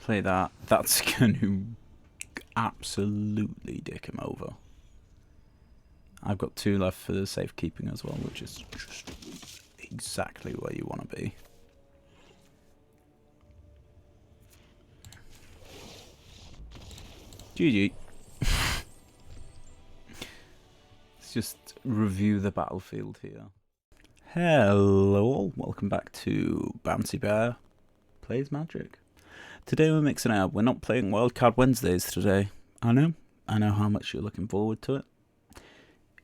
play that. That's going to absolutely dick him over. I've got 2 left for the safekeeping as well, which is just exactly where you want to be. GG. Let's just review the battlefield here. Hello all, welcome back to Bouncy Bear Plays Magic. Today we're mixing it up. We're not playing Wildcard Wednesdays today. I know how much you're looking forward to it.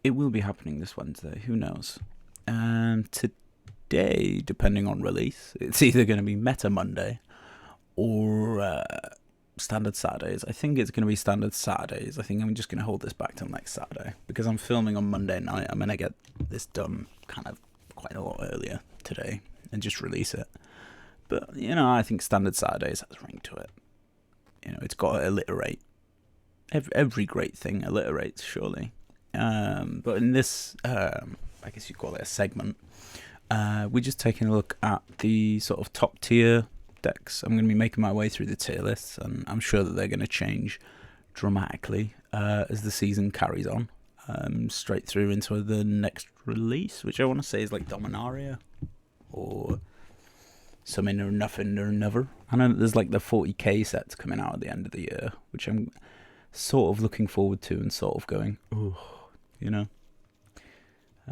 It will be happening this Wednesday, who knows. Today, depending on release, it's either going to be Meta Monday or Standard Saturdays. I think it's going to be Standard Saturdays. I think I'm just going to hold this back till next Saturday because I'm filming on Monday night. I'm going to get this done kind of quite a lot earlier today and just release it. But, you know, I think Standard Saturdays has a ring to it. You know, it's got to alliterate. Every great thing alliterates, surely. But in this, I guess you call it a segment, we're just taking a look at the sort of top tier decks. I'm going to be making my way through the tier lists, and I'm sure that they're going to change dramatically as the season carries on, straight through into the next release, which I want to say is like Dominaria or something or nothing or another. I know that there's like the 40k sets coming out at the end of the year, which I'm sort of looking forward to and sort of going, oh, you know.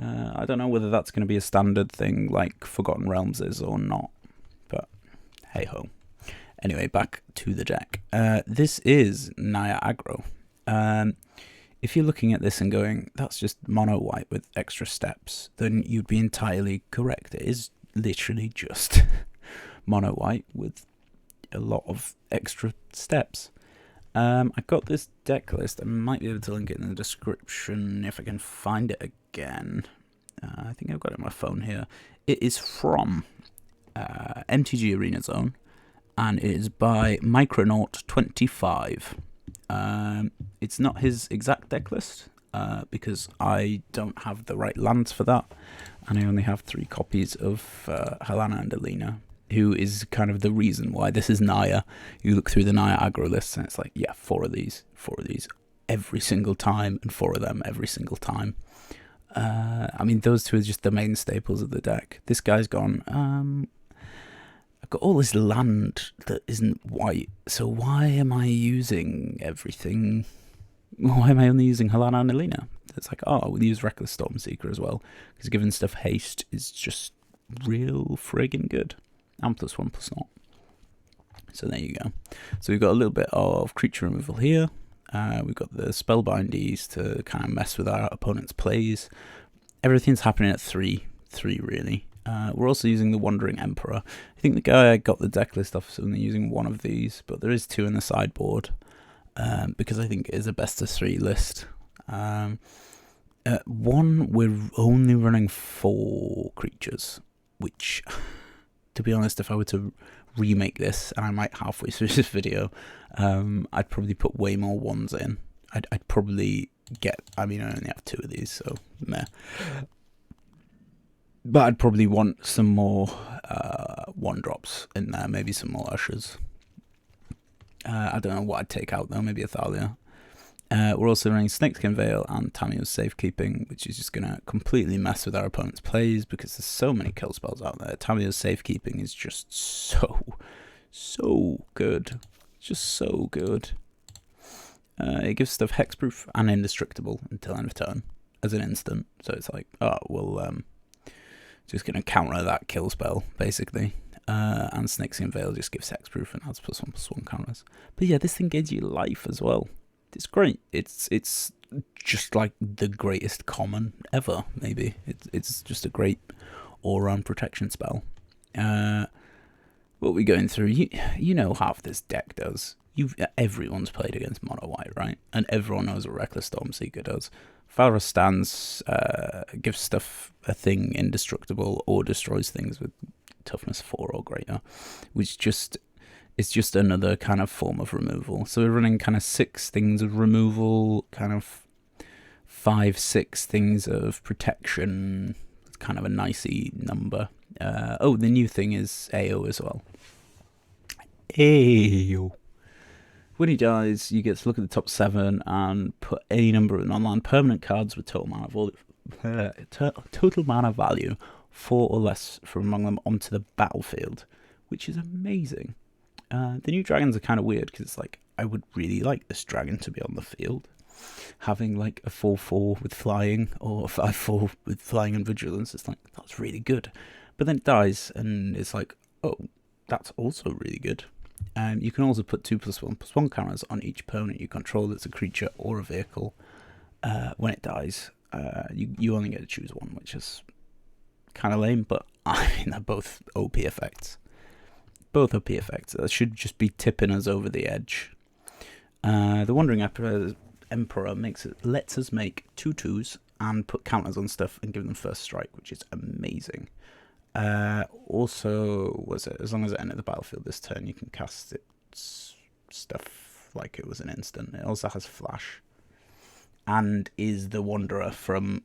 I don't know whether that's going to be a standard thing like Forgotten Realms is or not, but hey ho. Anyway, back to the deck. This is Naya aggro. If you're looking at this and going, that's just mono white with extra steps, then you'd be entirely correct. It is literally just mono white with a lot of extra steps. I got this deck list. I might be able to link it in the description if I can find it again. I think I've got it on my phone here. It is from MTGA Arena Zone, and it is by Micronaut25. It's not his exact deck list because I don't have the right lands for that, and I only have 3 copies of Helena and Alina, who is kind of the reason why this is Naya. You look through the Naya aggro list and it's like, yeah, 4 of these every single time, and 4 of them every single time. I mean, those 2 are just the main staples of the deck. This guy's gone, I've got all this land that isn't white, so why am I using everything? Why am I only using Helena and Alina? It's like, oh, we'll use Reckless Stormseeker as well, because giving stuff haste is just real friggin' good. And +1/+0. So there you go. So we've got a little bit of creature removal here. We've got the spellbindies to kind of mess with our opponent's plays. Everything's happening at 3 really. We're also using the Wandering Emperor. I think the guy I got the deck list off is only using 1 of these, but there is 2 in the sideboard because I think it is a best of 3 list. 1, we're only running 4 creatures, which, to be honest, if I were to remake this, and I might halfway through this video, I'd probably put way more 1s in. I'd probably get, I mean, I only have 2 of these, so meh. But I'd probably want some more 1-drops in there, maybe some more Ushers. I don't know what I'd take out though, maybe a Thalia. We're also running Snakeskin Veil and Tamiyo's Safekeeping, which is just going to completely mess with our opponent's plays because there's so many kill spells out there. Tamiyo's Safekeeping is just so good. Just so good. It gives stuff hexproof and indestructible until end of turn as an instant. So it's like, oh, well, just going to counter that kill spell, basically. And Snakeskin Veil just gives hexproof and adds +1/+1 counters. But yeah, this thing gives you life as well. It's great. It's just like the greatest common ever, maybe. It's just a great all-round protection spell. What we're going through, you know half this deck does. Everyone's played against mono white, right? And everyone knows what Reckless Stormseeker does. Valorous Stance gives stuff a thing indestructible or destroys things with toughness 4 or greater, which it's just another kind of form of removal. So we're running kind of 6 things of removal, kind of 5, 6 things of protection. It's kind of a nicey number. Oh, the new thing is AO as well. Ayo. When he dies, you get to look at the top 7 and put any number of non-land permanent cards with total mana value 4 or less from among them onto the battlefield, which is amazing. The new dragons are kind of weird because it's like, I would really like this dragon to be on the field, having like a 4/4 with flying or a 5/4 with flying and vigilance. It's like, that's really good. But then it dies and it's like, oh, that's also really good. You can also put 2+1/+1 counters on each opponent you control that's a creature or a vehicle. When it dies, you only get to choose one, which is kind of lame, but I mean, they're both OP effects. Both OP effects. That should just be tipping us over the edge. The Wandering Emperor lets us make 2/2s and put counters on stuff and give them first strike, which is amazing. Also, as long as it entered the battlefield this turn, you can cast its stuff like it was an instant. It also has flash, and is the Wanderer from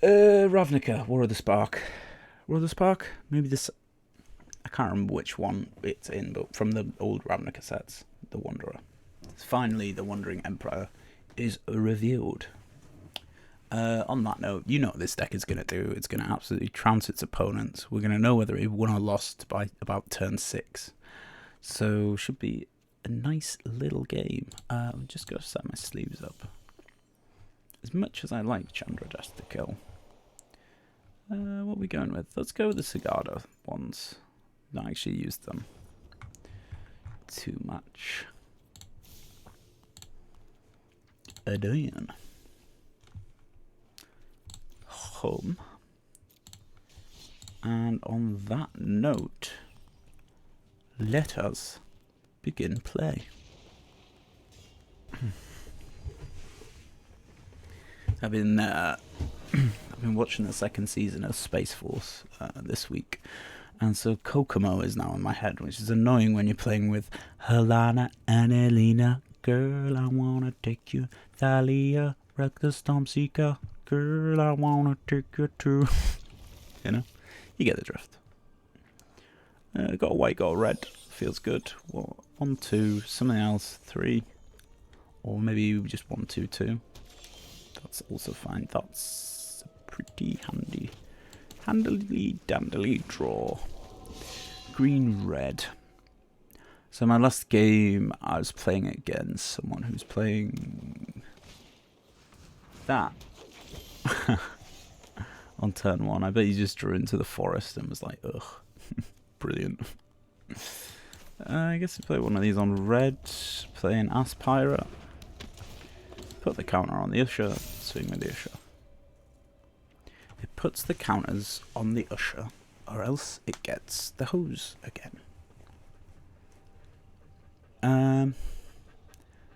Ravnica, War of the Spark. Maybe this, I can't remember which one it's in, but from the old Ravnica sets, the Wanderer. Finally, the Wandering Emperor is revealed. On that note, you know what this deck is going to do. It's going to absolutely trounce its opponents. We're going to know whether it won or lost by about turn 6. So, should be a nice little game. I'm just going to set my sleeves up. As much as I like Chandra Dust to kill. What are we going with? Let's go with the Sigarda ones. Not actually use them too much. Adrian. Home. And on that note, let us begin play. I've been watching the second season of Space Force this week, and so Kokomo is now in my head, which is annoying when you're playing with Helena and Elena. Girl, I wanna take you, Thalia, wreck the Storm Seeker. Girl, I wanna take you to. You know, you get the drift. Got a white, got a red. Feels good. Well, 1, 2, something else, 3, or maybe just 1, 2, 2. That's also fine. That's a pretty handily dandily draw. Green, red. So my last game, I was playing against someone who's playing that on turn 1. I bet he just drew into the forest and was like, ugh, brilliant. I guess we play one of these on red, playing Aspira. Put the counter on the Usher, swing with the Usher. It puts the counters on the Usher, or else it gets the hose again.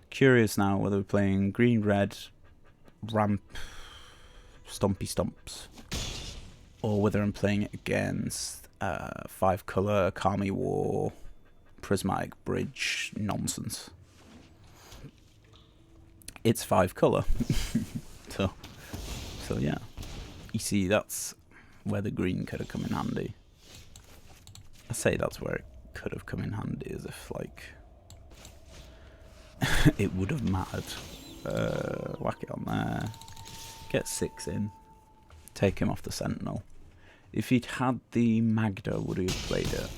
Curious now whether we're playing green, red, ramp, stompy stomps, or whether I'm playing it against 5-color, Kami War, prismatic bridge nonsense. It's 5-color, so yeah. You see, that's where the green could have come in handy. I say that's where it could have come in handy, as if like it would have mattered. Whack it on there. Get 6 in. Take him off the Sentinel. If he'd had the Magda, would he have played it?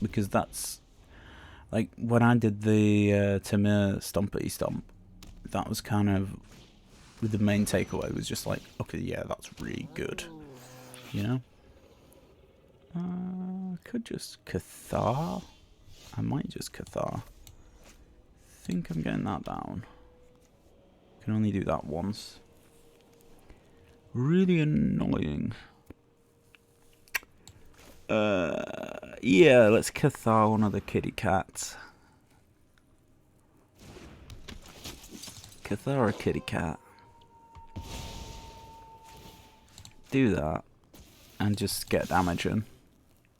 Because that's like when I did the Tamir Stompity Stomp. That was kind of the main takeaway. Was just like, okay, yeah, that's really good. You know. Could just Cathar. I might just Cathar. Think I'm getting that down. Can only do that once. Really annoying. Yeah, let's Cathar one of the kitty cats. Cathar a kitty cat. Do that. And just get damage in.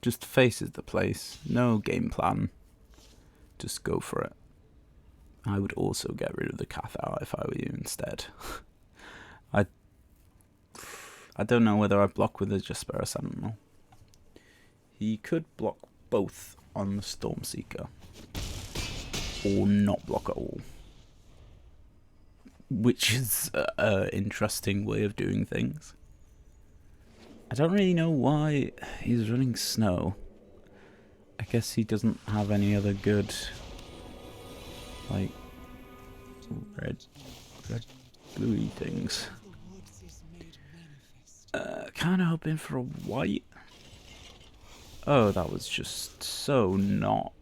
Just faces the place. No game plan. Just go for it. I would also get rid of the Cathar if I were you instead. I don't know whether I block with a Jasper or Sentinel. He could block both. on the Stormseeker. Or not block at all. Which is an interesting way of doing things. I don't really know why he's running snow. I guess he doesn't have any other good, like, red bluey things. Kinda hoping for a white. Oh, that was just so not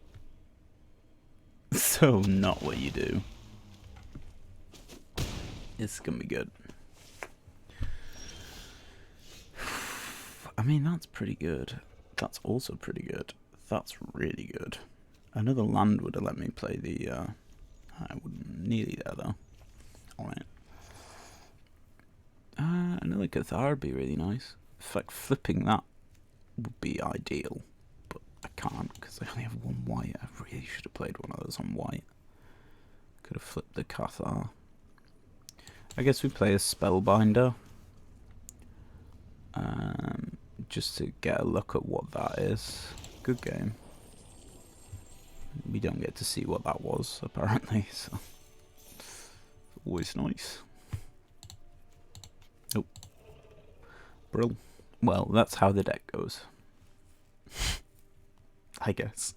what you do. It's gonna be good. I mean, that's pretty good. That's also pretty good. That's really good. Another land would have let me play the, I wouldn't nearly there though. Alright. Another Cathar would be really nice. In fact, flipping that would be ideal. But I can't, because I only have one white. I really should have played one of those on white. Could have flipped the Cathar. I guess we play a Spellbinder. Just to get a look at what that is. Good game. We don't get to see what that was, apparently, so always nice. Oh. Brill. Well, that's how the deck goes. I guess.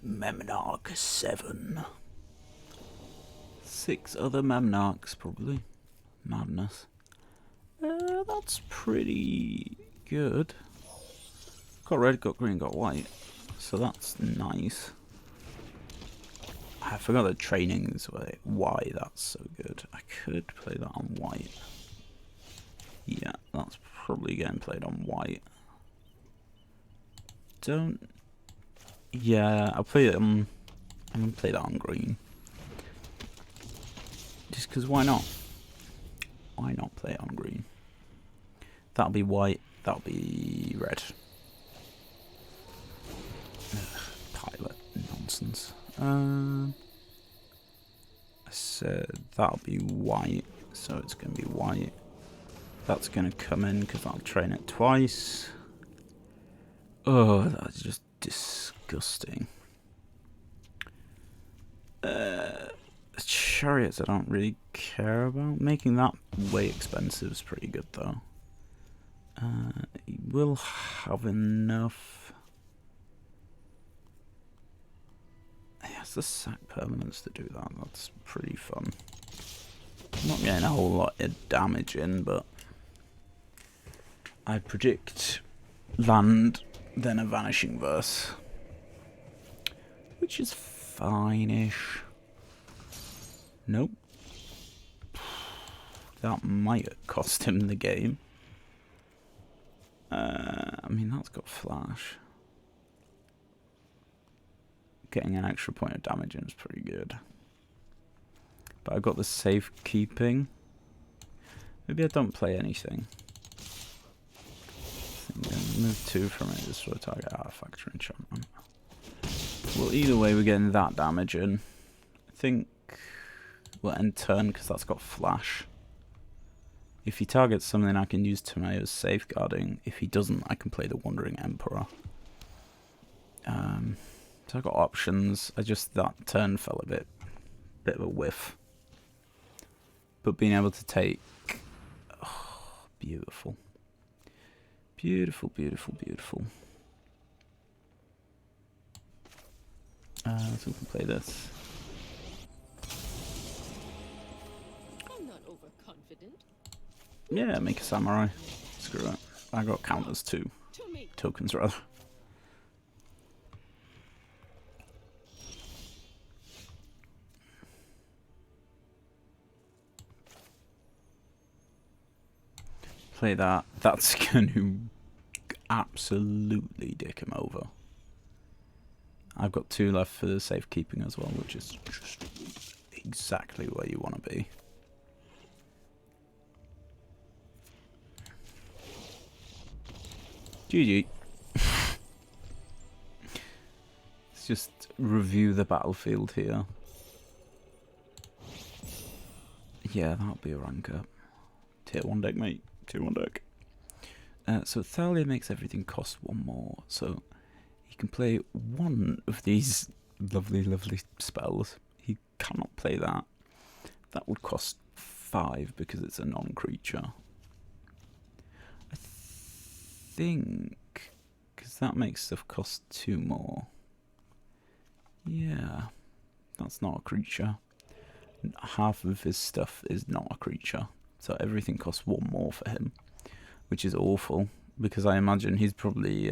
Memnarch 7. 6 other Memnarchs, probably. Madness. That's pretty good. Got red, got green, got white. So that's nice. I forgot the trainings were why that's so good. I could play that on white. Yeah, that's probably getting played on white. Don't. Yeah, I'll play it. I'm gonna play that on green. Just because why not? Why not play it on green? That'll be white. That'll be red. Ugh, pilot nonsense. I said that'll be white, so it's gonna be white. That's gonna come in because I'll train it twice. Oh, that's just disgusting. Chariots I don't really care about. Making that way expensive is pretty good though. We'll have enough. Yes, the sack permanents to do that. That's pretty fun. I'm not getting a whole lot of damage in, but I predict land, then a Vanishing Verse, which is fine-ish. Nope. That might have cost him the game. I mean, that's got flash. Getting an extra point of damage in is pretty good. But I've got the safekeeping. Maybe I don't play anything. Move 2 from it, destroy target artifact or enchantment. Well, either way, we're getting that damage in. I think we'll end turn because that's got flash. If he targets something, I can use Tomeo's safeguarding. If he doesn't, I can play the Wandering Emperor. So I've got options. That turn fell a bit of a whiff. But being able to take, oh, beautiful. Beautiful, beautiful, beautiful. So we can play this. I'm not overconfident. Yeah, make a samurai. Screw it. I got counters too. Tokens rather. Play that. That's gonna absolutely dick him over. I've got 2 left for the safekeeping as well, which is just exactly where you want to be. GG. Let's just review the battlefield here. Yeah, that'll be a rank up. Tier 1 deck, mate. Tier 1 deck. So Thalia makes everything cost 1 more. So he can play 1 of these lovely, lovely spells. He cannot play that. That would cost 5 because it's a non-creature. I think, because that makes stuff cost 2 more. Yeah, that's not a creature. Half of his stuff is not a creature. So everything costs 1 more for him, which is awful, because I imagine he's probably,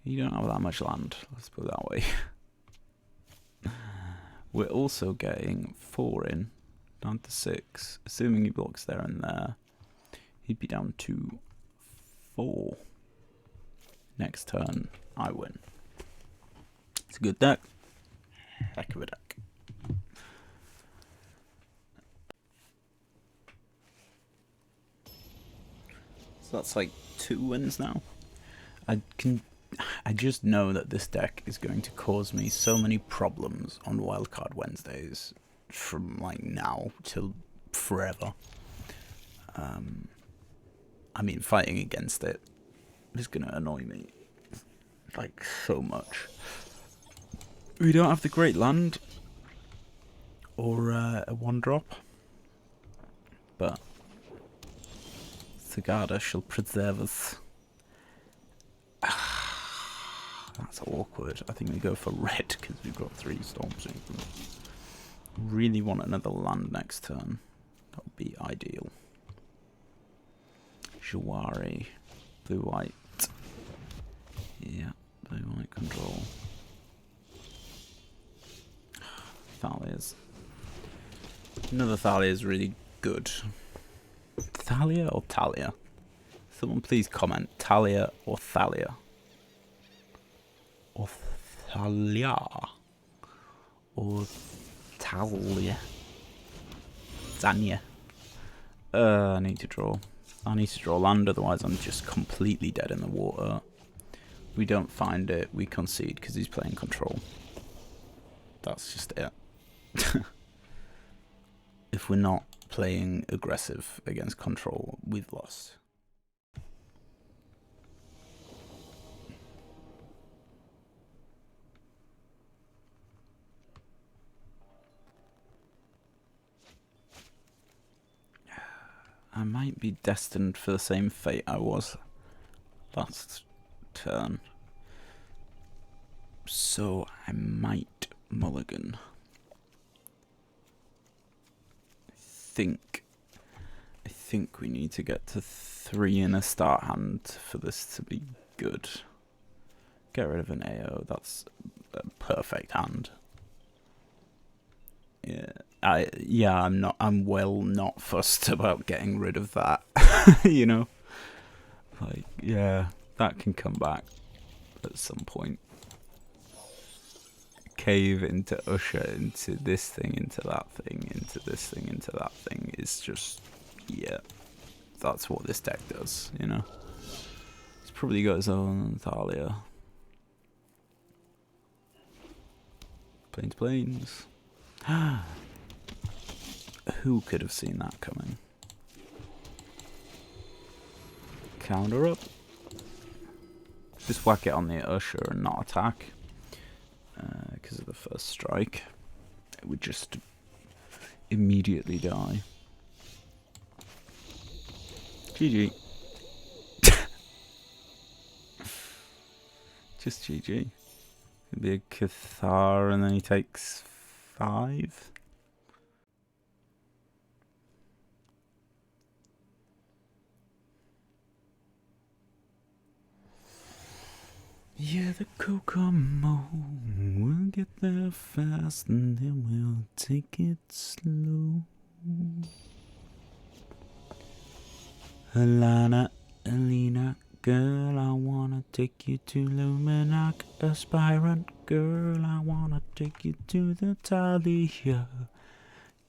you don't have that much land, let's put it that way. We're also getting 4 in, down to 6, assuming he blocks there and there, he'd be down to 4. Next turn, I win. It's a good deck. Heck of a deck. So that's like 2 wins now. I just know that this deck is going to cause me so many problems on Wildcard Wednesdays from like now till forever. I mean, fighting against it is going to annoy me like so much. We don't have the Great Land or a 1-drop, but Sagada shall preserve us. That's awkward. I think we go for red because we've got 3 Storm Seekers. Really want another land next turn. That would be ideal. Jawari. Blue-white. Yeah, blue-white control. Thalia's. Another Thalia is really good. Thalia or Talia? Someone please comment. Talia or Thalia? Or Thalia? Or Talia? Zanya? I need to draw. I need to draw land, otherwise I'm just completely dead in the water. We don't find it, we concede because he's playing control. That's just it. If we're not playing aggressive against control, we've lost. I might be destined for the same fate I was last turn. So I might mulligan. I think we need to get to 3 in a start hand for this to be good. Get rid of an AO, that's a perfect hand. Yeah, I'm well not fussed about getting rid of that. You know? Like, yeah, that can come back at some point. Cave into Usher, into this thing, into that thing, into this thing, into that thing is just, yeah, that's what this deck does, you know? It's probably got his own Thalia. Plains. Who could have seen that coming? Counter up. Just whack it on the Usher and not attack. Because of the first strike. It would just immediately die. GG. Just GG. It'd be a Cathar and then he takes 5. Yeah, the Kokomo will get there fast and then we'll take it slow. Alana, Alina, Girl, I wanna take you to Luminac Aspirant. Girl, I wanna take you to the Talia.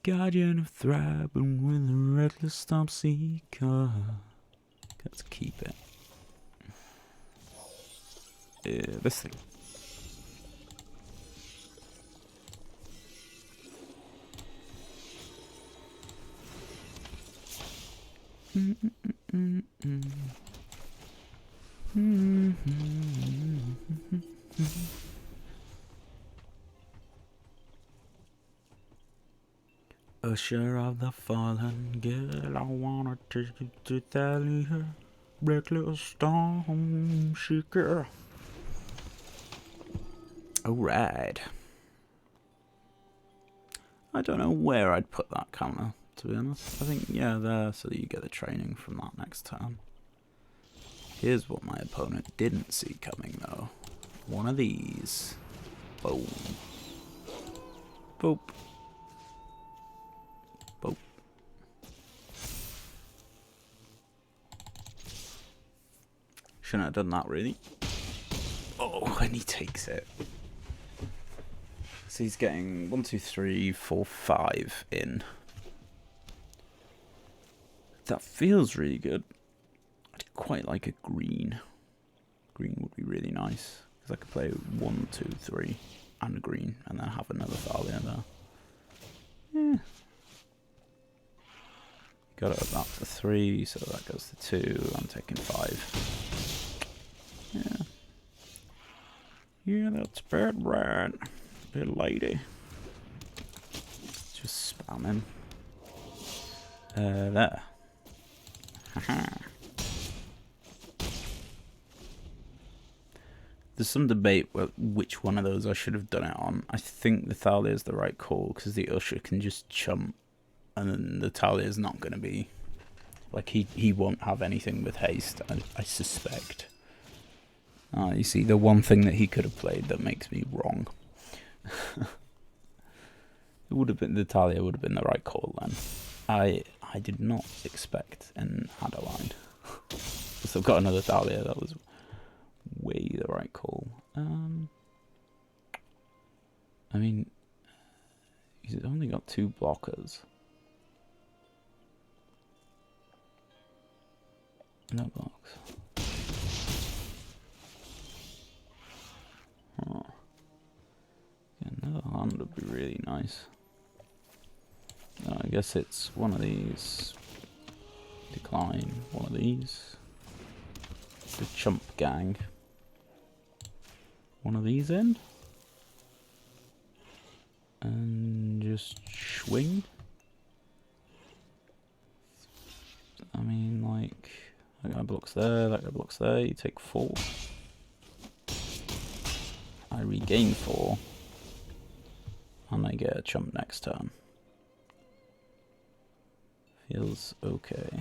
Guardian of Thraben with a reckless stomp seeker. Let's keep it. This thing. Usher of the fallen, girl, I wanna take you to Thalia, reckless storm seeker. Alright. I don't know where I'd put that counter, to be honest. I think, yeah, there, so that you get the training from that next turn. Here's what my opponent didn't see coming, though. One of these. Boom. Boop. Boop. Shouldn't have done that, really. Oh, and he takes it. So he's getting 1, 2, 3, 4, 5 in. That feels really good. I'd quite like a green. Green would be really nice. Because I could play 1, 2, 3 and a green and then have another Thalia there. Yeah. Got it up to 3, so that goes to 2. I'm taking 5. Yeah. Yeah, that's bad, right? Bit lady. Just spamming. There. Haha. There's some debate which one of those I should have done it on. I think the Thalia is the right call because the Usher can just chump, and then the Thalia is not going to be like he won't have anything with haste. I suspect. You see, the one thing that he could have played that makes me wrong. It would have been the Thalia would have been the right call then. I did not expect an Adeline. So I've got another Thalia. That was way the right call. I mean, he's only got 2 blockers. No blocks. Huh. Yeah, another hand would be really nice. I guess it's one of these. Decline. One of these. The chump gang. One of these in. And just swing. I mean, like, that guy blocks there, that guy blocks there. You take 4. I regain 4. And I get a chump next turn. Feels okay.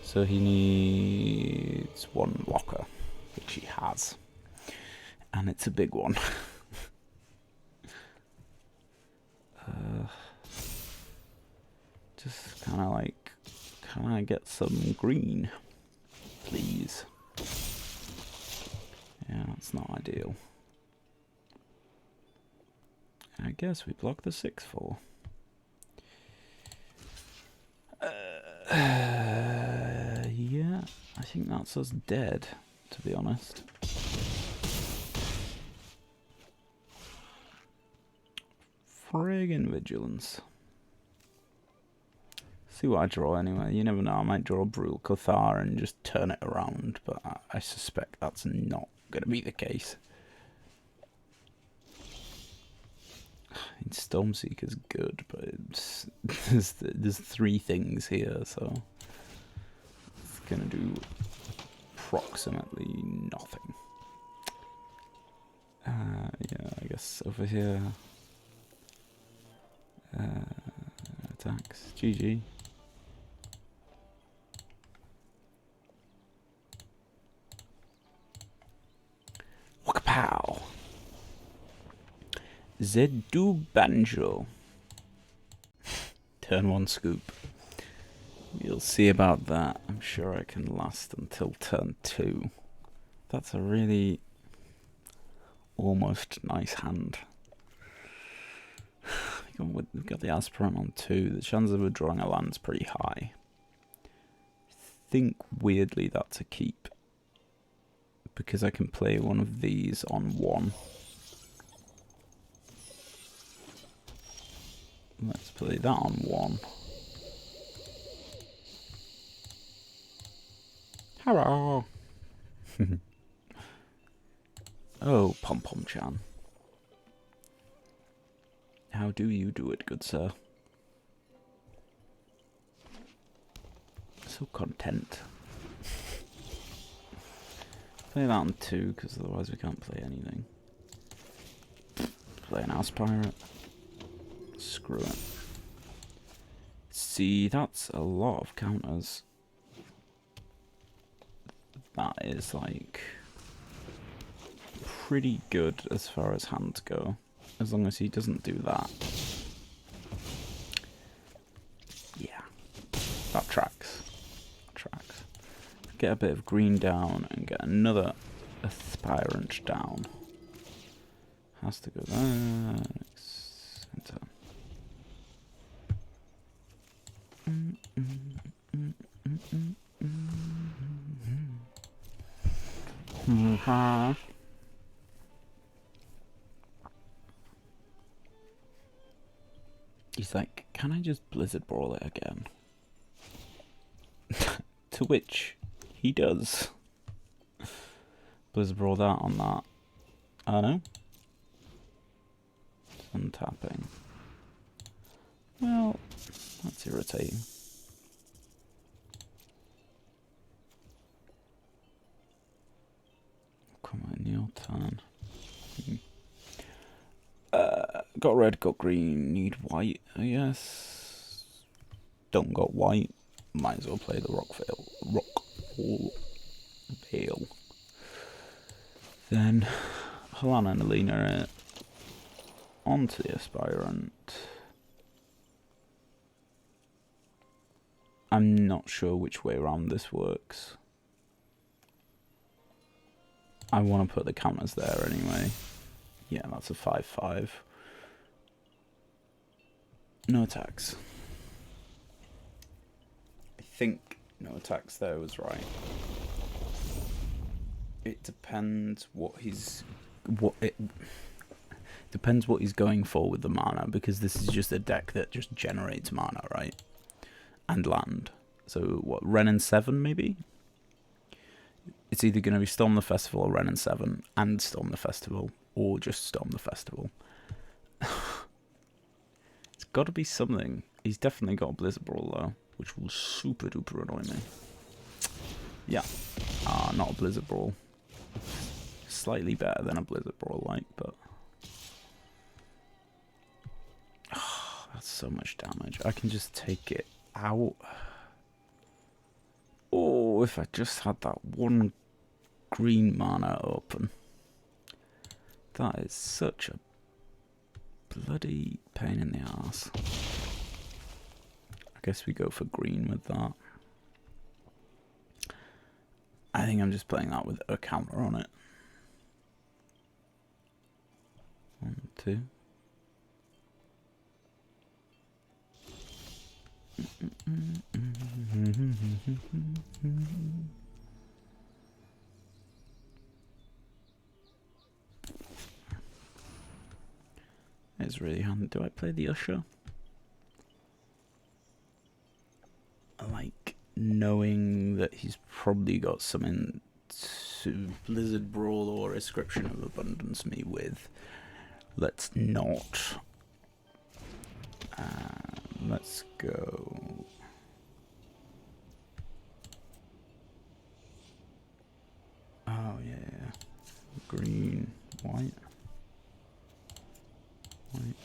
So he needs 1 blocker, which he has. And it's a big one. Just kind of like, can I get some green, please? Yeah, that's not ideal. I guess we block the 6/4. Yeah, I think that's us dead, to be honest. Friggin' vigilance. See what I draw anyway. You never know, I might draw Brutal Cathar and just turn it around, but I suspect that's not going to be the case. Stormseeker's good, but it's, there's 3 things here, so it's going to do approximately nothing. Yeah, I guess over here. Attacks. GG. Wakapow. Zedu Banjo. Turn 1 scoop. You'll see about that. I'm sure I can last until turn 2. That's a really almost nice hand. We've got the aspirant on 2. The chance of withdrawing a land's pretty high. I think weirdly that's a keep, because I can play one of these on 1. Let's play that on 1. Hello. Oh, Pom Pom Chan. How do you do it, good sir? So content. Play that on 2, because otherwise we can't play anything. Play an House Pirate. Screw it. See, that's a lot of counters. That is, like, pretty good as far as hands go. As long as he doesn't do that. Yeah. That tracks. That tracks. Get a bit of green down and get another aspirant down. Has to go there. Center. He's like, can I just Blizzard Brawl it again? To which he does. Blizzard Brawl that on that. I know. Untapping. Well, that's irritating. Come on, your turn. Got red, got green, need white, I guess. Don't got white. Might as well play the rock veil. Then Halana and Alina it onto the aspirant. I'm not sure which way around this works. I want to put the counters there anyway. Yeah, that's a 5-5. No attacks. I think no attacks there was right. It depends what he's depends what he's going for with the mana, because this is just a deck that just generates mana, right? And land. So what, Ren and 7 maybe? It's either going to be Storm the Festival or Ren and 7 and Storm the Festival, or just Storm the Festival. It's got to be something. He's definitely got a Blizzard Brawl though, which will super duper annoy me. Yeah. Not a Blizzard Brawl. Slightly better than a Blizzard Brawl, like, but... Oh, that's so much damage. I can just take it out. Oh, if I just had that one green mana open. That is such a bloody pain in the ass. I guess we go for green with that. I think I'm just playing that with a counter on it. 1, 2. It's really handy. Do I play the Usher? I like knowing that he's probably got something to Blizzard Brawl or Inscription of Abundance me with. Let's not. Let's go. Oh yeah, green, white, white.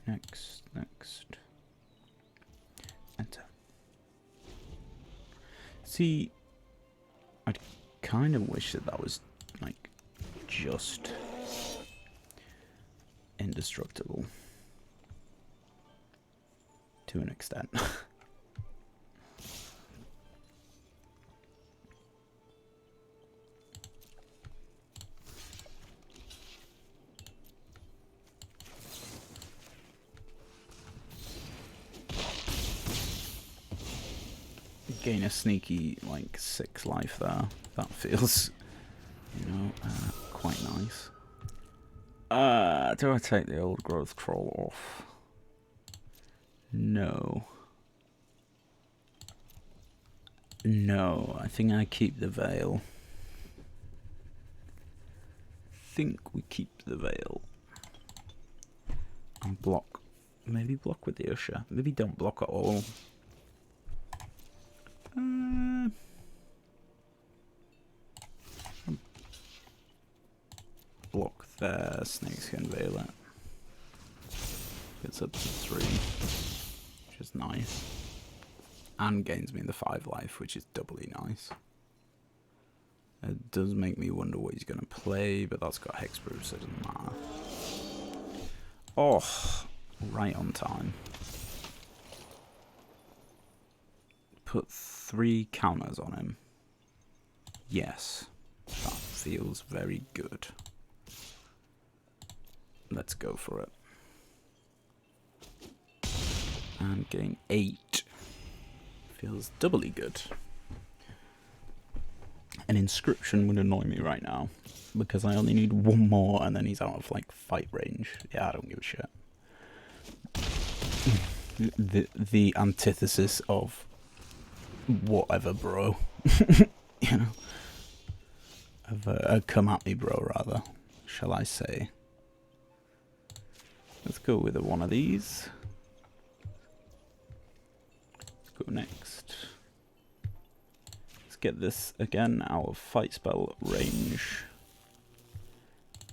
Next. Enter. See, I kind of wish that was like just indestructible. to an extent. Gain a sneaky, like, 6 life there. That feels, you know, quite nice. Do I take the old growth troll off? No. No, I think I keep the veil. Think we keep the veil. And block. Maybe block with the usher. Maybe don't block at all. Block there, snakes can veil it. Gets up to 3, which is nice. And gains me the 5 life, which is doubly nice. It does make me wonder what he's going to play, but that's got Hexproof, so it doesn't matter. Oh, right on time. Put 3 counters on him. Yes, that feels very good. Let's go for it. And gain 8. Feels doubly good. An inscription would annoy me right now, because I only need 1 more and then he's out of, like, fight range. Yeah, I don't give a shit. The antithesis of whatever, bro. You know? Of come at me, bro, rather, shall I say. Let's go with one of these. Let's go next. Let's get this again out of fight spell range.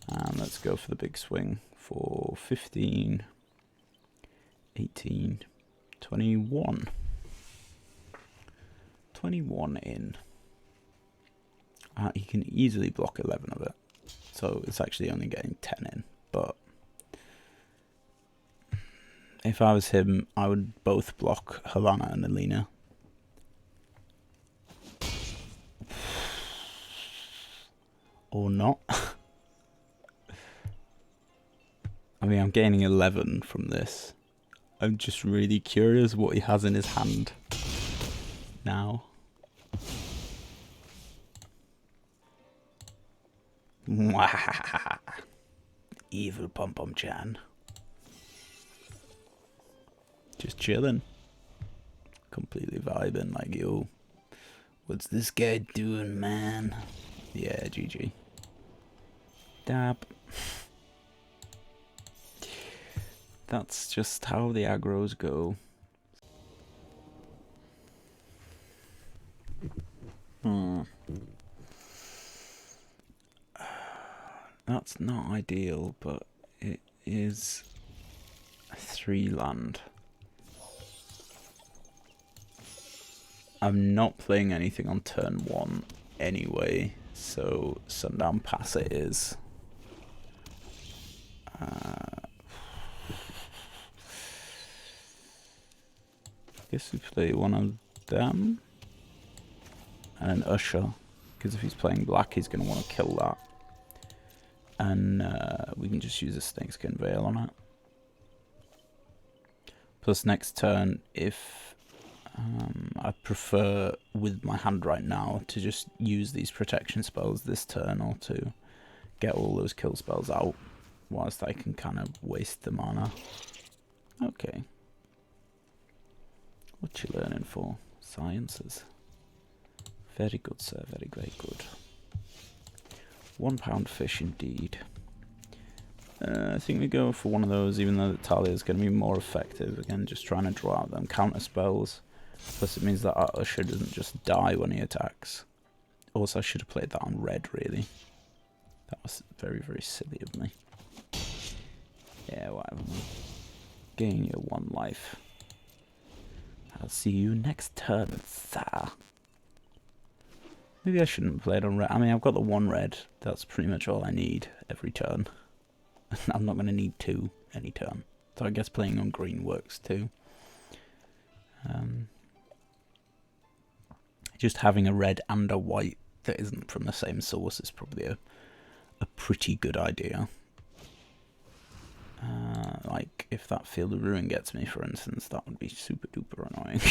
And let's go for the big swing for 15, 18, 21. 21 in. He can easily block 11 of it. So it's actually only getting 10 in. But if I was him, I would both block Havana and Alina. Or not. I mean, I'm gaining 11 from this. I'm just really curious what he has in his hand now. Evil Pom Pom Chan. Just chilling. Completely vibing, like, yo, what's this guy doing, man? Yeah, GG. Dab. That's just how the aggros go. That's not ideal, but it is a 3 land. I'm not playing anything on turn 1 anyway, so Sundown Pass it is. I guess we play one of them and an Usher, because if he's playing black he's going to want to kill that. And we can just use a Snakeskin Veil on it. Plus next turn, if I prefer with my hand right now to just use these protection spells this turn, or to get all those kill spells out whilst I can kind of waste the mana. Okay. What you learning for? Sciences. Very good, sir. Very, very good. £1 fish indeed. I think we go for one of those, even though the Talia is going to be more effective. Again, just trying to draw out them counter spells. Plus it means that our Usher doesn't just die when he attacks. Also, I should have played that on red, really. That was very, very silly of me. Yeah, whatever. Gain your 1 life. I'll see you next turn, sir. Maybe I shouldn't have played on red. I mean, I've got the 1 red. That's pretty much all I need every turn. I'm not going to need 2 any turn. So I guess playing on green works too. Just having a red and a white that isn't from the same source is probably a pretty good idea. Like, if that Field of Ruin gets me, for instance, that would be super duper annoying.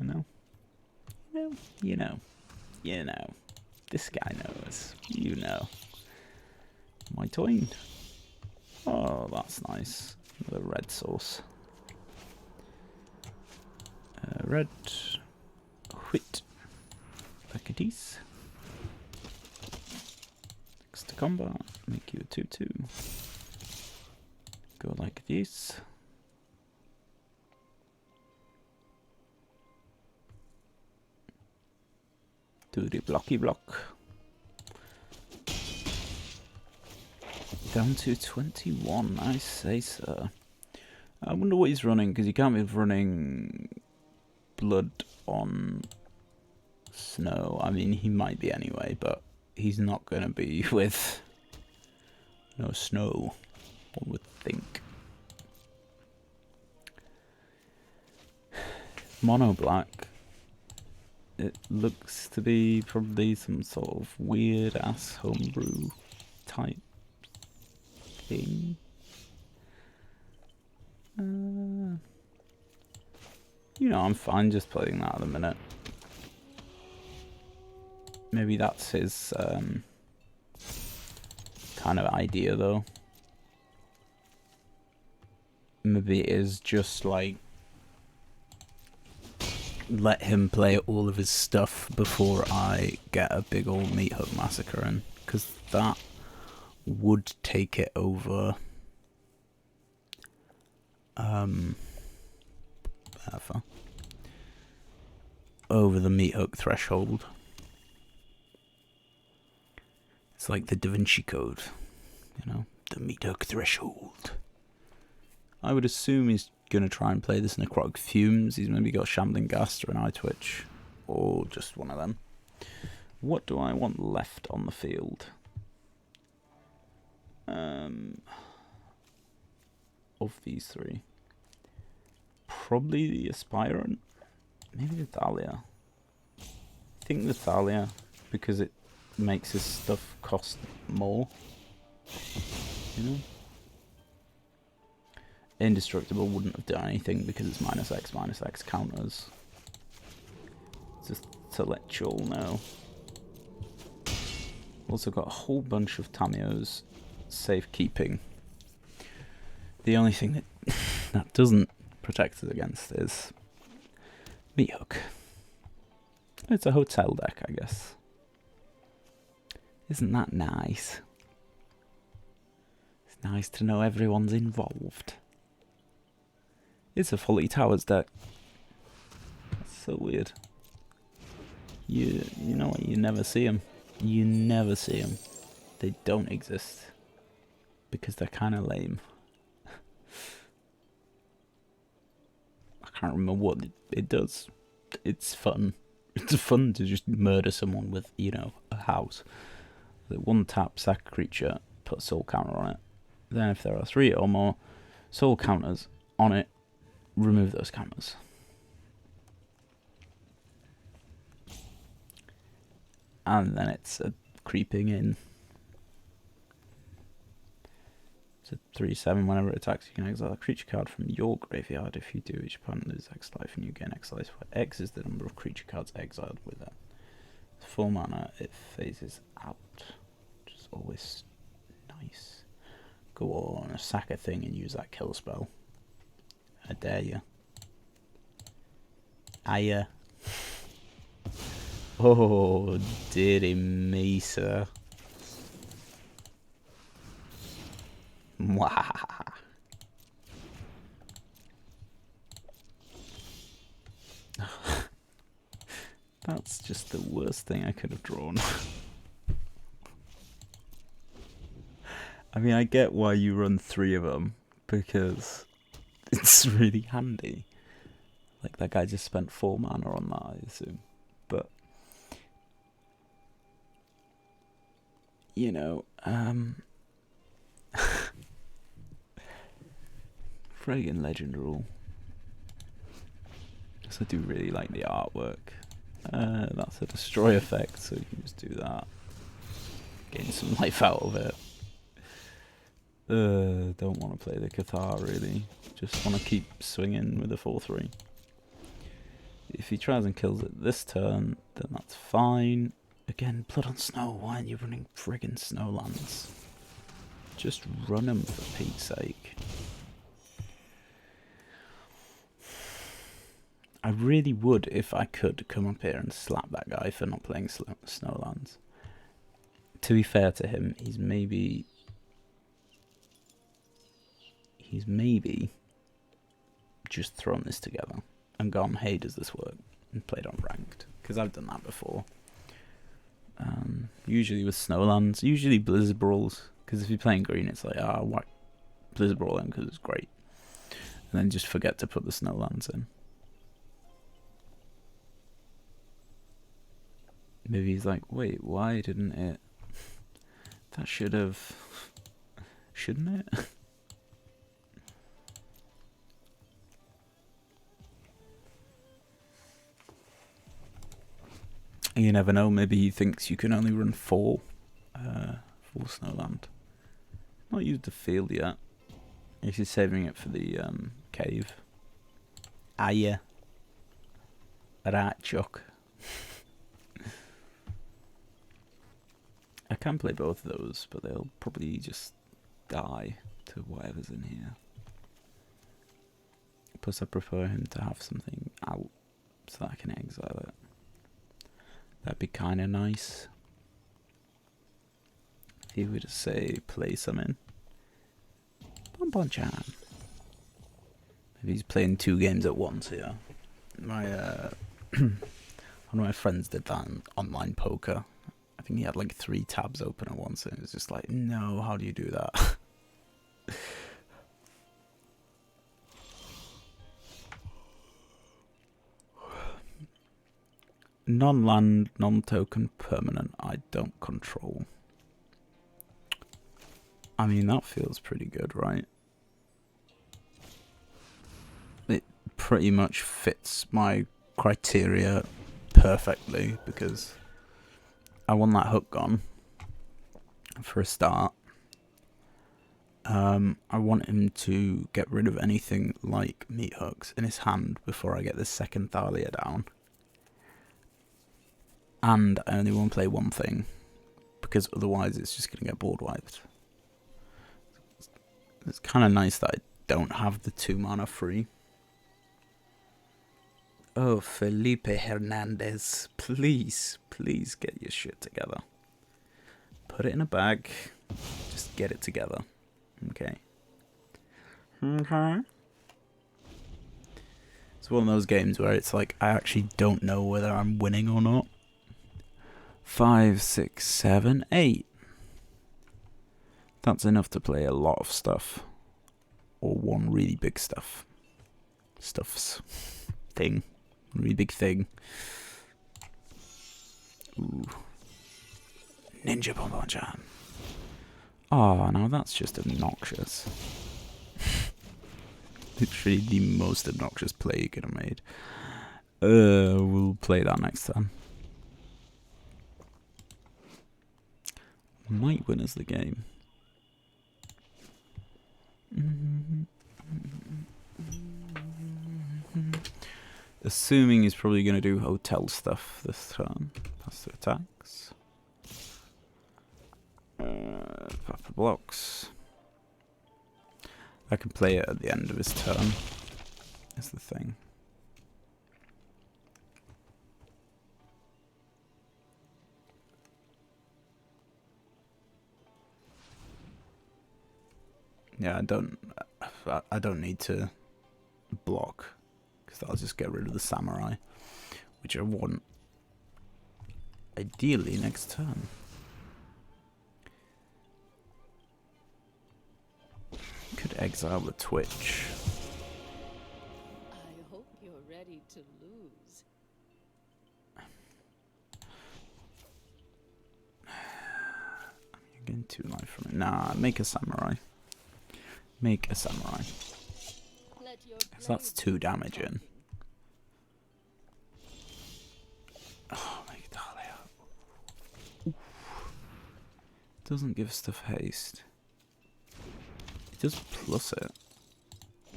You know? You know. This guy knows. You know. My toin. Oh, that's nice. Another red source. Red. White. Packages. Next to combat. Make you a 2-2. Go like this. Do the blocky block. Down to 21, I say, sir. I wonder what he's running, because he can't be running blood on snow. I mean, he might be anyway, but he's not going to be with no snow, one would think. Mono black. It looks to be probably some sort of weird ass homebrew type thing. You know, I'm fine just playing that at the minute. Maybe that's his kind of idea, though. Maybe it is just like, let him play all of his stuff before I get a big old meat hook massacre in, because that would take it over over the meat hook threshold. It's like the Da Vinci Code, you know, the meat hook threshold. I would assume he's going to try and play this Necrotic Fumes. He's maybe got Shambling Ghast or an Eye Twitch, or just one of them. What do I want left on the field? Of these three, probably the Aspirant, maybe the Thalia. I think the Thalia, because it makes his stuff cost more, you know. Indestructible wouldn't have done anything because it's -X counters. Just to let you all know. Also got a whole bunch of Tamiyo's safekeeping. The only thing that that doesn't protect us against is Meat Hook. It's a hotel deck, I guess. Isn't that nice? It's nice to know everyone's involved. It's a Faulty Towers deck. That's so weird. You know what? You never see them. You never see them. They don't exist because they're kind of lame. I can't remember what it does. It's fun. It's fun to just murder someone with, you know, a house. The 1-tap, sack a creature, put a soul counter on it. Then if there are 3 or more soul counters on it, remove those counters. And then it's a creeping in. It's a 3/7. Whenever it attacks, you can exile a creature card from your graveyard. If you do, each opponent loses X life and you gain X life, where X is the number of creature cards exiled with it. 4 mana, it phases out, which is always nice. Go on, sack a thing and use that kill spell. I dare you. Aya. Oh, dearie me, sir. Mwah. That's just the worst thing I could have drawn. I mean, I get why you run 3 of them, because it's really handy. Like, that guy just spent 4 mana on that, I assume. But, you know, friggin' legend rule. I do really like the artwork. That's a destroy effect, so you can just do that. Gain some life out of it. Don't want to play the Cathar really. Just want to keep swinging with the 4/3. If he tries and kills it this turn, then that's fine. Again, Blood on Snow, why aren't you running friggin' Snowlands? Just run them for Pete's sake. I really would, if I could, come up here and slap that guy for not playing Snowlands. To be fair to him, he's maybe just thrown this together and gone, hey, does this work? And played on ranked, because I've done that before. Usually with Snowlands, usually Blizzard Brawls, because if you're playing green, it's like, whack Blizzard Brawl in because it's great. And then just forget to put the Snowlands in. Maybe he's like, wait, why didn't it? That should have... Shouldn't it? You never know, maybe he thinks you can only run 4 Snowland. Not used the field yet. He's saving it for the cave. Yeah. Right, Chuck. I can play both of those, but they'll probably just die to whatever's in here. Plus I prefer him to have something out so that I can exile it. That'd be kind of nice. If he were to say, play something. Bon Chan. Maybe he's playing 2 games at once here. My one of my friends did that in online poker. I think he had like 3 tabs open at once, and it was just like, no, how do you do that? Non-land, non-token, permanent, I don't control. I mean, that feels pretty good, right? It pretty much fits my criteria perfectly, because I want that hook gone for a start. I want him to get rid of anything like meat hooks in his hand before I get this second Thalia down. And I only want to play one thing, because otherwise it's just going to get board wiped. It's kind of nice that I don't have the 2 mana free. Oh, Felipe Hernandez, please, please get your shit together. Put it in a bag, just get it together, okay? Okay. It's one of those games where it's like, I actually don't know whether I'm winning or not. 5, 6, 7, 8. That's enough to play a lot of stuff. Or one really big stuff. Stuffs. Thing. Really big thing. Ooh. Ninja Bonbon-chan. Oh, now that's just obnoxious. Literally the most obnoxious play you could have made. We'll play that next time. Might win us the game. Assuming he's probably going to do hotel stuff this turn. Pass the attacks. Papa blocks. I can play it at the end of his turn. That's the thing. Yeah, I don't need to block, because I'll just get rid of the samurai, which I want ideally next turn. Could exile the Twitch. I hope you're ready to lose. You're getting 2 life from it. Nah, make a samurai. Make a samurai. Because that's 2 damage in. Doesn't give stuff haste. It does plus it,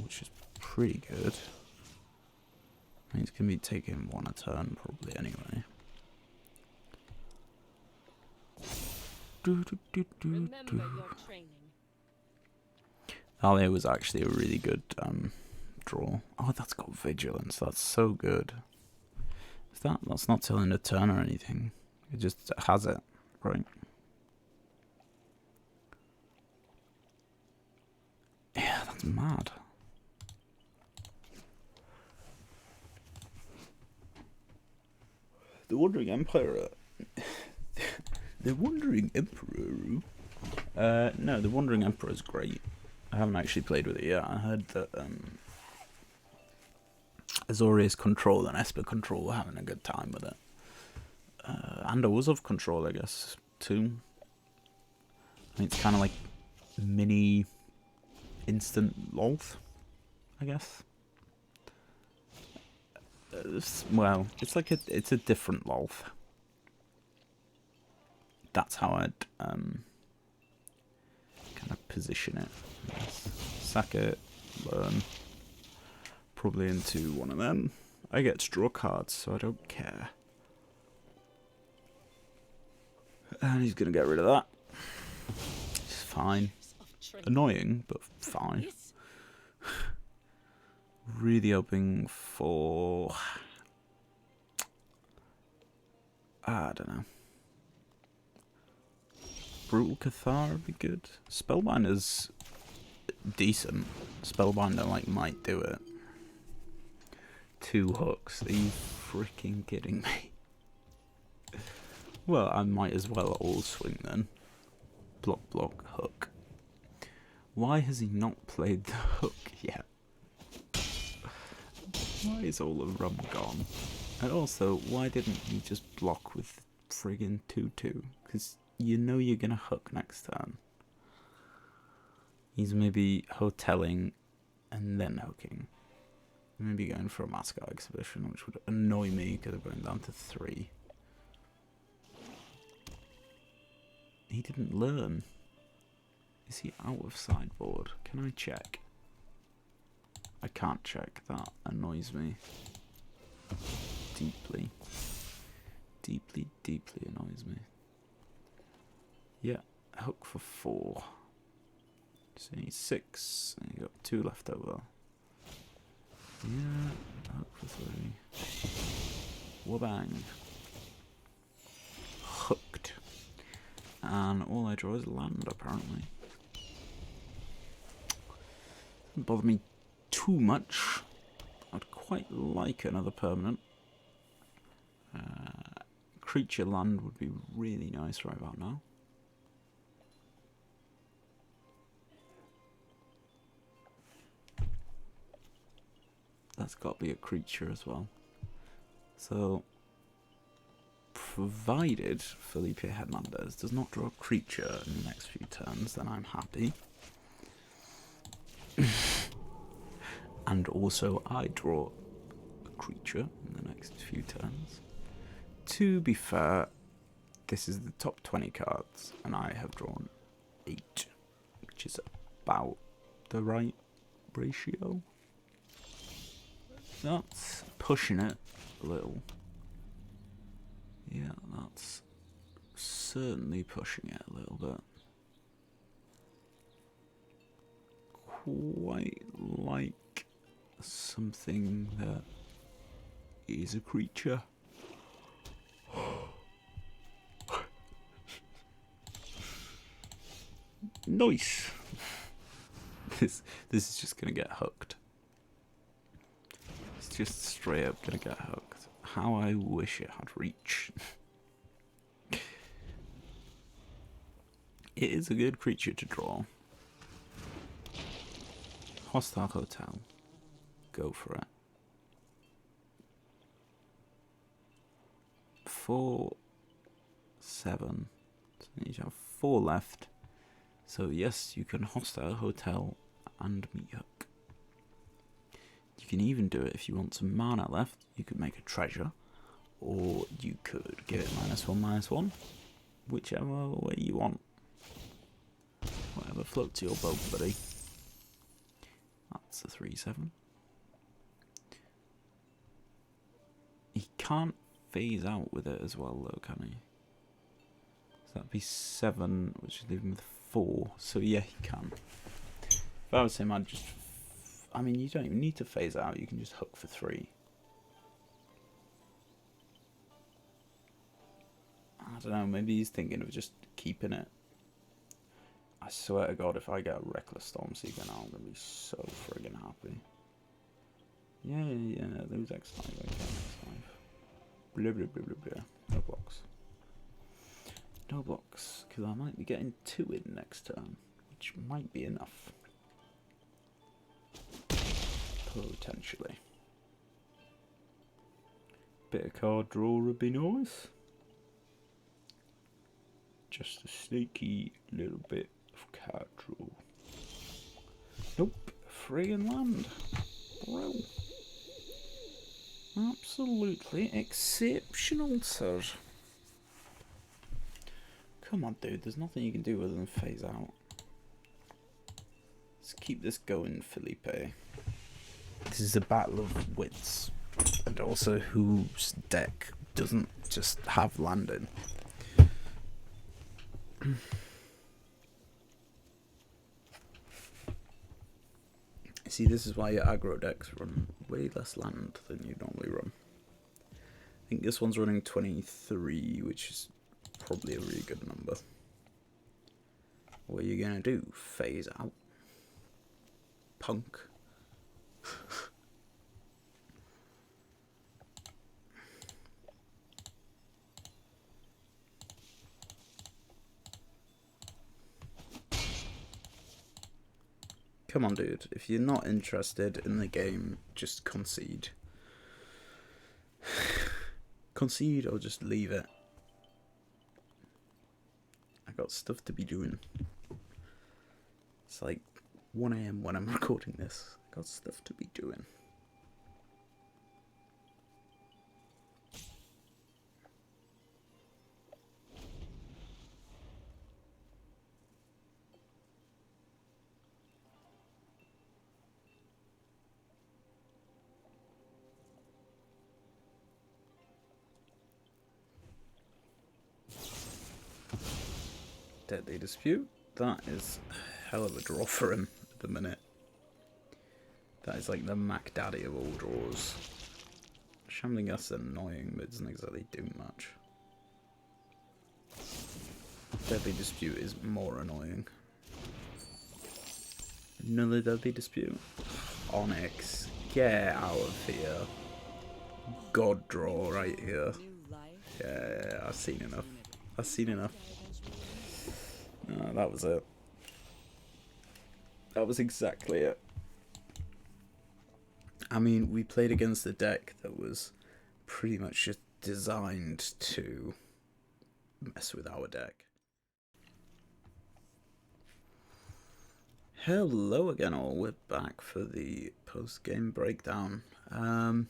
which is pretty good. I mean, it's going to be taking 1 a turn probably anyway. Remember your training. Alia was actually a really good draw. Oh, that's got vigilance. That's so good. That's not telling a turn or anything. It just has it, right? Yeah, that's mad. The Wandering Empire. The Wandering Emperor. No, the Wandering Emperor is great. I haven't actually played with it yet. I heard that Azorius Control and Esper Control were having a good time with it. And Orzhov Control, I guess, too. I mean, it's kind of like mini instant Lolth, I guess. Well, it's like it's a different Lolth. That's how I'd kind of position it. Yes. Sack it, learn. Probably into one of them. I get to draw cards, so I don't care. And he's gonna get rid of that. It's fine. Annoying, but fine. Really hoping for... I don't know. Brutal Cathar would be good. Spellbinder's decent. Spellbinder like might do it. 2 hooks. Are you freaking kidding me? Well, I might as well all swing then. Block, block, hook. Why has he not played the hook yet? Why is all the rum gone? And also, why didn't he just block with friggin' 2-2? Because you know you're gonna hook next turn. He's maybe hoteling and then hooking. Maybe going for a mascot exhibition, which would annoy me because I'm going down to 3. He didn't learn. Is he out of sideboard? Can I check? I can't check. That annoys me. Deeply. Deeply, deeply annoys me. Yeah, hook for 4. So you need 6, and you got 2 left over. Yeah, hook for 3. Wabang. Hooked. And all I draw is land, apparently. Doesn't bother me too much. I'd quite like another permanent. Creature land would be really nice right about now. That's got to be a creature as well. So, provided Felipe Hernandez does not draw a creature in the next few turns, then I'm happy. And also I draw a creature in the next few turns. To be fair, this is the top 20 cards, and I have drawn 8, which is about the right ratio. That's pushing it a little. Yeah, that's certainly pushing it a little bit. Quite like something that is a creature. Nice. This is just gonna get hooked. It's just straight up gonna get hooked. How I wish it had reach. It is a good creature to draw. Hostile Hotel. Go for it. 4, 7. So you have 4 left. So yes, you can Hostile Hotel and Meat Hook. You can even do it if you want some mana left. You could make a treasure, or you could give it -1/-1, whichever way you want. Whatever floats your boat, buddy. That's a 3/7. He can't phase out with it as well, though, can he? So that'd be 7, which would leave him with 4. So yeah, he can. If I was him, I'd just... I mean, you don't even need to phase out. You can just hook for 3. I don't know, maybe he's thinking of just keeping it. I swear to God, if I get a Reckless Stormseeker now, I'm going to be so friggin' happy. Yeah, those X5, okay, X5. Blah, blah, blah, blah, blah. No blocks. No blocks, because I might be getting 2 in next turn, which might be enough. Potentially. Bit of card draw would be nice. Just a sneaky little bit of card draw. Nope, friggin' land, bro. Absolutely exceptional, sir. Come on, dude, there's nothing you can do other than phase out. Let's keep this going, Felipe. This is a battle of wits. And also whose deck doesn't just have landing. See, this is why your aggro decks run way less land than you normally run. I think this one's running 23, which is probably a really good number. What are you gonna do? Phase out? Punk? Come on, dude. If you're not interested in the game, just concede. Concede or just leave it. I got stuff to be doing. It's like 1 AM when I'm recording this. I got stuff to be doing. Deadly Dispute. That is a hell of a draw for him at the minute. That is like the Mac Daddy of all draws. Shambling Gust is annoying, but it doesn't exactly do much. Deadly Dispute is more annoying. Another Deadly Dispute. Onyx, get out of here. God draw right here. Yeah, I've seen enough. I've seen enough. No, that was it. That was exactly it. I mean, we played against a deck that was pretty much just designed to mess with our deck. Hello again all, we're back for the post-game breakdown. Naya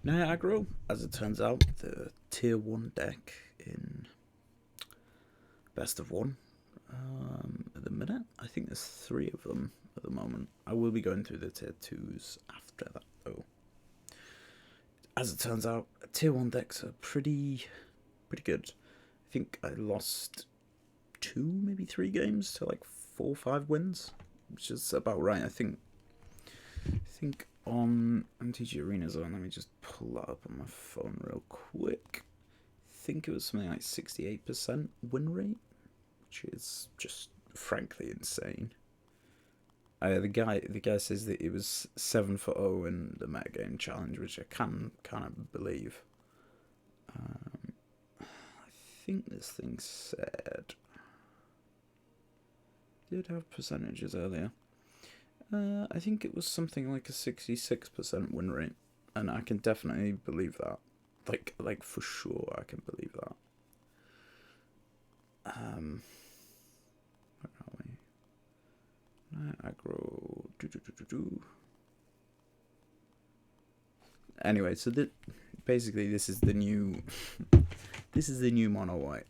aggro, as it turns out, the tier 1 deck in best of 1 at the minute. I think there's 3 of them at the moment. I will be going through the tier 2s after that though. As it turns out, tier 1 decks are pretty good. I think I lost 2, maybe 3 games to like 4 or 5 wins, which is about right. I think on MTGA Arena Zone, let me just pull that up on my phone real quick. I think it was something like 68% win rate, which is just frankly insane. The guy says that it was 7-0 in the metagame challenge, which I can kind of believe. I think this thing said did have percentages earlier. I think it was something like a 66% win rate, and I can definitely believe that. Like for sure, I can believe that. Where are we? Aggro. Anyway, so basically this is the new, this is the new mono white,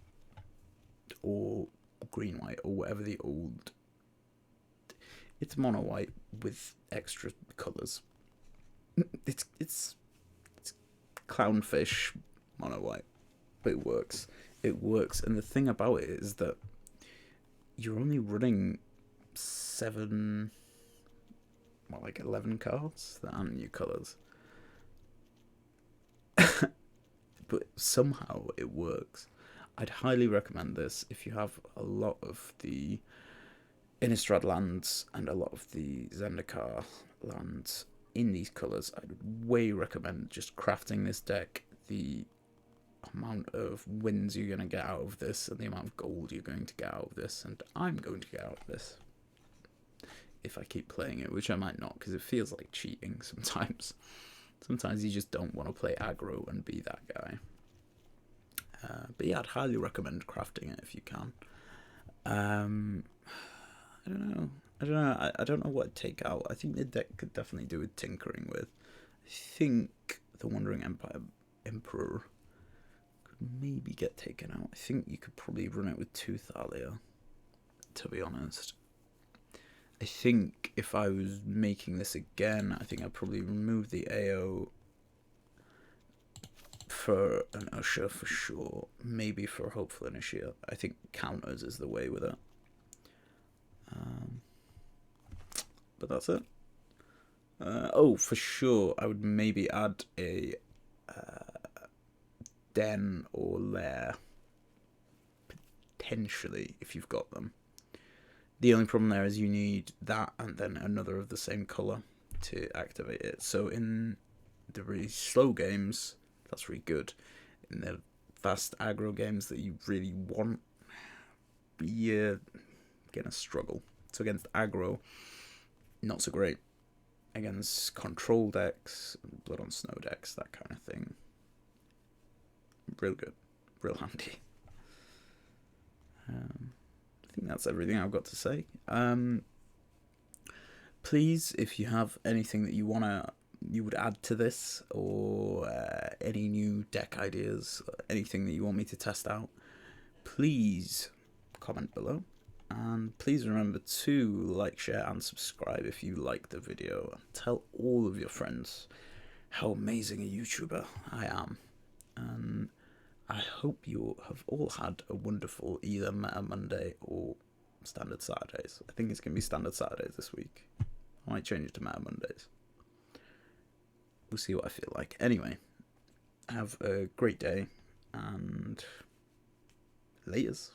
or green white or whatever the old. It's mono white with extra colours. It's clownfish mono white, but it works. It works, and the thing about it is that you're only running 11 cards that aren't new colours. But somehow it works. I'd highly recommend this if you have a lot of the Innistrad lands and a lot of the Zendikar lands in these colours. I'd way recommend just crafting this deck. The amount of wins you're going to get out of this and the amount of gold you're going to get out of this, and I'm going to get out of this if I keep playing it, which I might not, because it feels like cheating sometimes. Sometimes you just don't want to play aggro and be that guy. But yeah, I'd highly recommend crafting it if you can. I don't know. I don't know what to take out. I think the deck could definitely do with tinkering with. I think the Wandering Emperor could maybe get taken out. I think you could probably run it with Tooth-Thalia, to be honest. I think if I was making this again, I think I'd probably remove the AO for an Usher for sure. Maybe for Hopeful Initiate. I think counters is the way with it. But that's it. Oh, for sure, I would maybe add a Den or Lair. Potentially, if you've got them. The only problem there is you need that and then another of the same colour to activate it. So in the really slow games, that's really good. In the fast aggro games that you really want, you're going to struggle. So against aggro, not so great. Against control decks, Blood on Snow decks, that kind of thing. Real good. Real handy. I think that's everything I've got to say. Please, if you have anything that you would add to this, or any new deck ideas, anything that you want me to test out, please comment below. And please remember to like, share, and subscribe if you like the video. And tell all of your friends how amazing a YouTuber I am. And I hope you have all had a wonderful either Meta Monday or Standard Saturdays. I think it's going to be Standard Saturdays this week. I might change it to Meta Mondays. We'll see what I feel like. Anyway, have a great day, and laters.